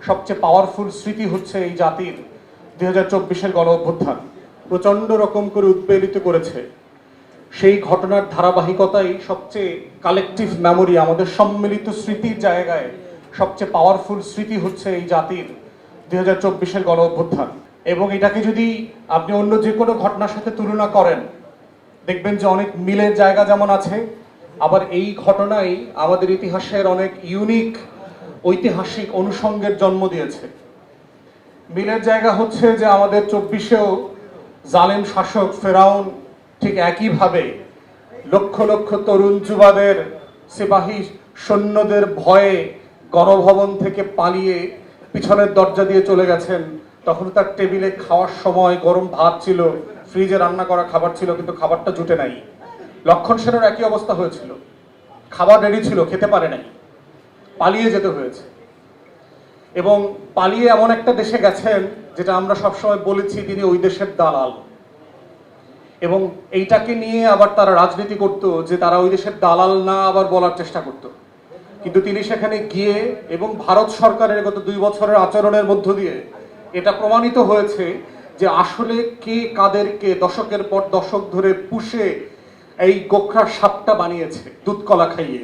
সবচেয়ে পাওয়ারফুল স্মৃতি হচ্ছে এই জাতির 2024-এর গণ অভ্যুত্থান প্রচণ্ড রকম করে উদ্বেলিত করেছে। সেই ঘটনার ধারাবাহিকতাই সবচেয়ে কালেকটিভ মেমোরি, আমাদের সম্মিলিত স্মৃতির জায়গায় সবচেয়ে পাওয়ারফুল স্মৃতি হচ্ছে এই জাতির 2024-এর গণ অভ্যুত্থান। এবং এটাকে যদি আপনি অন্য যে কোনো ঘটনার সাথে তুলনা করেন, দেখবেন যে অনেক মিলের জায়গা যেমন আছে, আবার এই ঘটনাই আমাদের ইতিহাসের অনেক ইউনিক ঐতিহাসিক অনুষঙ্গের জন্ম দিয়েছে। মিলের জায়গা হচ্ছে যে আমাদের 24-এও জালেম শাসক ফেরাউন ঠিক একইভাবে লক্ষ লক্ষ তরুণ যুবাদের সিপাহী সৈন্যদের ভয়ে গণভবন থেকে পালিয়ে পিছনের দরজা দিয়ে চলে গেছেন। তখন তার টেবিলে খাওয়ার সময় গরম ভাত ছিল, ফ্রিজে রান্না করা খাবার ছিল, কিন্তু খাবারটা জুটে নাই। লক্ষণ সেনের একই অবস্থা হয়েছিল, খাবার রেডি ছিল, খেতে পারে নাই, পালিয়ে যেতে হয়েছে। এবং পালিয়ে এমন একটা দেশে গেছেন যেটা আমরা সবসময় বলেছি তিনি ওই দেশের দালাল, এবং এইটাকে নিয়ে আবার তারা রাজনীতি করত যে তারা ওই দেশের দালাল না আবার বলার চেষ্টা করত। কিন্তু তিনি সেখানে গিয়ে এবং ভারত সরকারের গত 2 বছরের আচরণের মধ্য দিয়ে এটা প্রমাণিত হয়েছে যে আসলে কে কাদেরকে দশকের পর দশক ধরে পুষে এই গোখরা সাপটা বানিয়েছে দুধ কলা খাইয়ে।